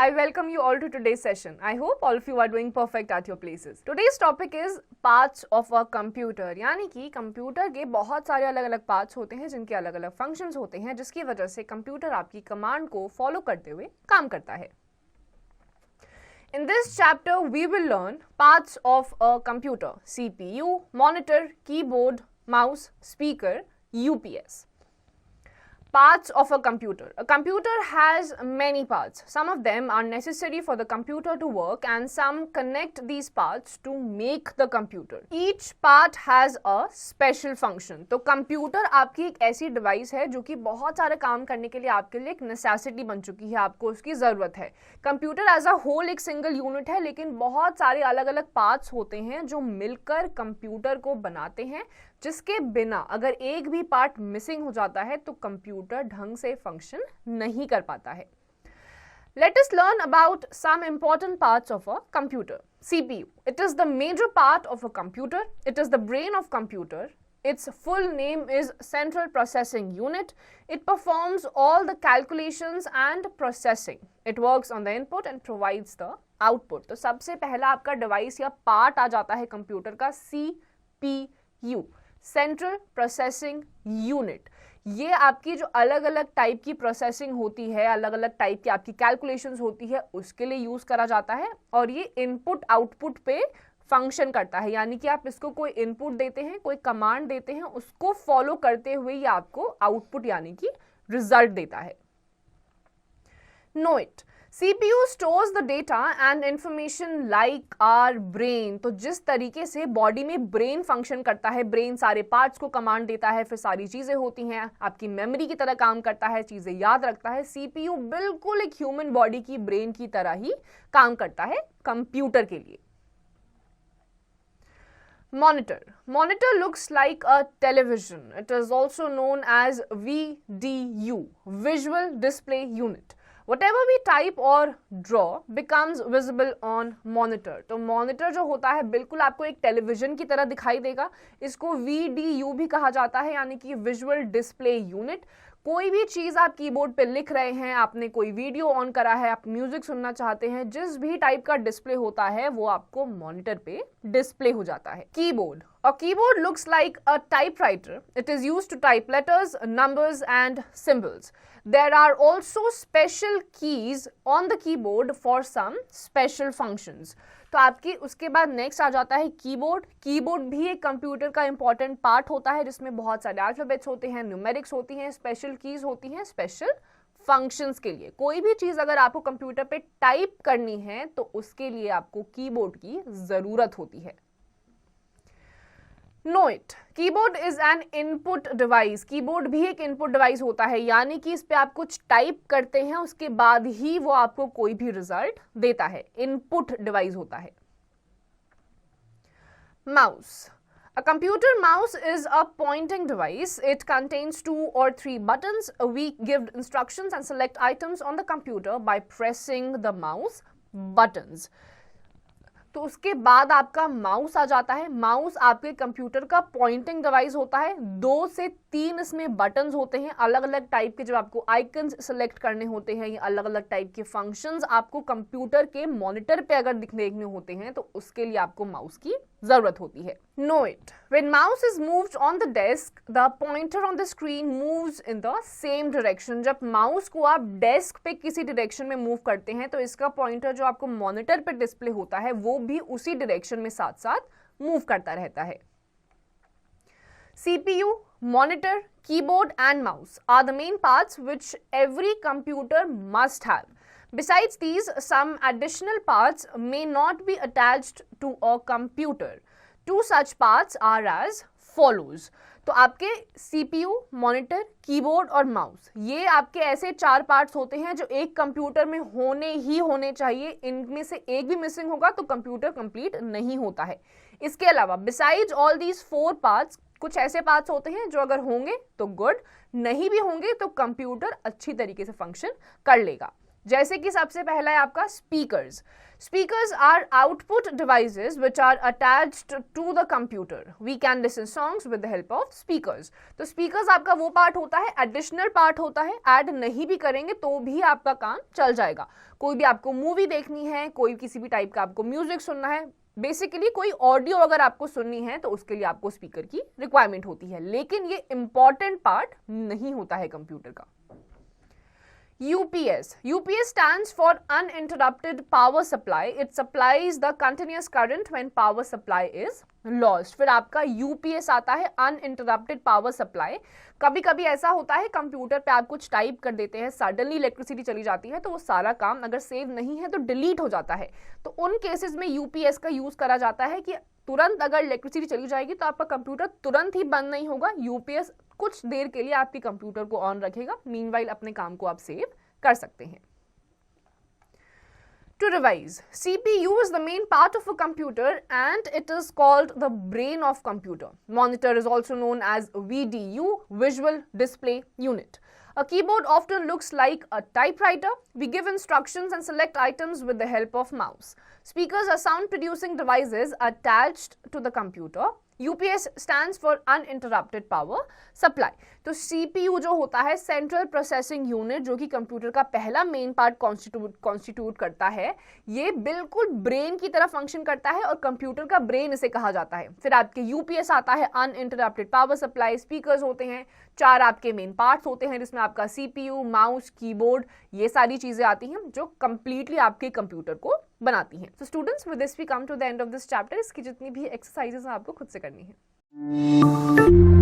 I welcome you all to today's session. I hope all of you are doing perfect at your places. Today's topic is parts of a computer. यानी कि computer के बहुत सारे अलग अलग parts होते हैं जिनके अलग अलग फंक्शंस होते हैं जिसकी वजह से कंप्यूटर आपकी कमांड को फॉलो करते हुए काम करता है. In this chapter, we will learn parts of a computer: CPU, monitor, keyboard, mouse, speaker, UPS. Parts of a computer. A computer has many parts. Some of them are necessary for the computer to work and some connect these parts to make the computer. Each part has a special function. तो computer आपकी एक ऐसी device है जो कि बहुत सारे काम करने के लिए आपके लिए एक नेसेसिटी बन चुकी है, आपको उसकी ज़रूरत है. कंप्यूटर एज अ होल एक सिंगल यूनिट है लेकिन बहुत सारे अलग अलग पार्ट्स होते हैं जो मिलकर कंप्यूटर को बनाते हैं, जिसके बिना अगर एक भी पार्ट मिसिंग हो जाता है तो कंप्यूटर ढंग से फंक्शन नहीं कर पाता है. Let us learn about some important parts of a computer. CPU. It is the major part of a computer. It is the brain of computer. Its full name is Central Processing Unit. It performs all the calculations and processing. It works on the input and provides the output. तो सबसे पहला आपका device या part आ जाता है computer का CPU. Central processing unit. ये आपकी जो अलग अलग टाइप की प्रोसेसिंग होती है, अलग अलग टाइप की आपकी कैलकुलेशंस होती है, उसके लिए यूज करा जाता है और ये इनपुट आउटपुट पे फंक्शन करता है. यानी कि आप इसको कोई इनपुट देते हैं, कोई कमांड देते हैं, उसको फॉलो करते हुए ये आपको आउटपुट यानी कि रिजल्ट देता है. Know it. CPU stores the data and information like our brain. तो जिस तरीके से बॉडी में ब्रेन फंक्शन करता है, ब्रेन सारे पार्ट्स को कमांड देता है, फिर सारी चीजें होती हैं, आपकी मेमोरी की तरह काम करता है, चीजें याद रखता है. CPU बिल्कुल एक ह्यूमन बॉडी की ब्रेन की तरह ही काम करता है कंप्यूटर के लिए. Monitor. Monitor looks like a television. It is also known as VDU, Visual Display Unit. Whatever we type or draw becomes visible on monitor. तो monitor जो होता है बिल्कुल आपको एक टेलीविजन की तरह दिखाई देगा. इसको VDU भी कहा जाता है यानी कि विजुअल डिस्प्ले यूनिट. कोई भी चीज आप कीबोर्ड पे लिख रहे हैं, आपने कोई वीडियो ऑन करा है, आप म्यूजिक सुनना चाहते हैं, जिस भी टाइप का डिस्प्ले होता है वो आपको मॉनिटर पे डिस्प्ले हो जाता है. Keyboard. A keyboard looks like a typewriter. It is used to type letters, numbers and symbols. There are also special keys on the keyboard for some special functions. तो आपकी उसके बाद नेक्स्ट आ जाता है कीबोर्ड. कीबोर्ड भी एक computer का important part होता है जिसमें बहुत सारे अल्फाबेट्स होते हैं, न्यूमेरिक्स होती हैं, स्पेशल कीज होती हैं स्पेशल फंक्शंस के लिए. कोई भी चीज अगर आपको कंप्यूटर पे टाइप करनी है तो उसके लिए आपको कीबोर्ड की जरूरत होती है. Know it. Keyboard is an input device. Keyboard भी एक इनपुट डिवाइस होता है यानी कि इस पे आप कुछ टाइप करते हैं उसके बाद ही वो आपको कोई भी रिजल्ट देता है. इनपुट डिवाइस होता है. Mouse. A computer mouse is a pointing device. It contains 2 or 3 buttons. We give instructions and select items on the computer by pressing the mouse buttons. तो उसके बाद आपका माउस आ जाता है. माउस आपके कंप्यूटर का पॉइंटिंग डिवाइस होता है. 2 से 3 इसमें बटन्स होते हैं अलग अलग टाइप के. जब आपको आइकन्स सेलेक्ट करने होते हैं या अलग अलग टाइप के फंक्शंस आपको कंप्यूटर के मॉनिटर पे अगर देखने होते हैं तो उसके लिए आपको माउस की जरूरत होती है. Know it. When mouse is moved on the desk, the pointer on the screen moves in the same direction. जब माउस को आप डेस्क पे किसी डायरेक्शन में मूव करते हैं तो इसका पॉइंटर जो आपको मॉनिटर पे डिस्प्ले होता है वो भी उसी डायरेक्शन में साथ साथ मूव करता रहता है. CPU, monitor, keyboard and mouse are the main parts which every computer must have. Besides these, some additional parts may not be attached to a computer. 2 such parts are as follows. तो आपके CPU, monitor, keyboard और mouse ये आपके ऐसे 4 parts होते हैं जो एक कंप्यूटर में होने चाहिए. इनमें से एक भी मिसिंग होगा तो कंप्यूटर कंप्लीट नहीं होता है. इसके अलावा बिसाइड्स ऑल दीज 4 पार्ट्स कुछ ऐसे पार्ट्स होते हैं जो अगर होंगे तो गुड, नहीं भी होंगे तो कंप्यूटर अच्छी तरीके से फंक्शन कर लेगा. जैसे कि सबसे पहला है आपका speakers. Speakers are output devices which are attached to the computer. We can listen songs with the help of speakers. तो speakers आपका वो पार्ट होता है, एडिशनल पार्ट होता है, ऐड नहीं भी करेंगे तो भी आपका काम चल जाएगा. कोई भी आपको मूवी देखनी है, कोई किसी भी टाइप का आपको म्यूजिक सुनना है, बेसिकली कोई ऑडियो अगर आपको सुननी है तो उसके लिए आपको स्पीकर की रिक्वायरमेंट होती है, लेकिन ये इंपॉर्टेंट पार्ट नहीं होता है कंप्यूटर का. UPS. UPS stands for uninterrupted power supply. It supplies the continuous current when power supply is lost. फिर आपका UPS आता है uninterrupted power supply. कभी कभी ऐसा होता है कंप्यूटर पे आप कुछ टाइप कर देते हैं, सडनली इलेक्ट्रिसिटी चली जाती है तो वो सारा काम अगर सेव नहीं है तो डिलीट हो जाता है. तो उन केसेस में UPS का यूज करा जाता है कि तुरंत अगर इलेक्ट्रिसिटी चली जाएगी तो आपका कंप्यूटर तुरंत ही बंद नहीं होगा. UPS कुछ देर के लिए आपके कंप्यूटर को ऑन रखेगा, मीनवाइल अपने काम को आप सेव कर सकते हैं. To revise, CPU is the main part of a computer and it is called the brain of computer. Monitor is also known as VDU, Visual Display Unit. A keyboard often looks like a typewriter. We give instructions and select items with the help of mouse. Speakers are sound producing devices attached to the computer. UPS stands for uninterrupted power supply. तो CPU जो होता है central processing unit, जो कि computer का पहला main part constitute करता है, ये बिल्कुल ब्रेन की तरह फंक्शन करता है और कंप्यूटर का ब्रेन इसे कहा जाता है. फिर आपके UPS आता है अनइंटरप्टेड पावर सप्लाई. स्पीकर्स होते हैं, 4 आपके मेन पार्ट्स होते हैं जिसमें आपका CPU, माउस, कीबोर्ड, ये सारी चीजें आती हैं जो कंप्लीटली आपके कंप्यूटर को बनाती हैं. तो students, with this we come to the end of this chapter. इसकी जितनी भी एक्सरसाइजेस हैं आपको खुद से करनी है.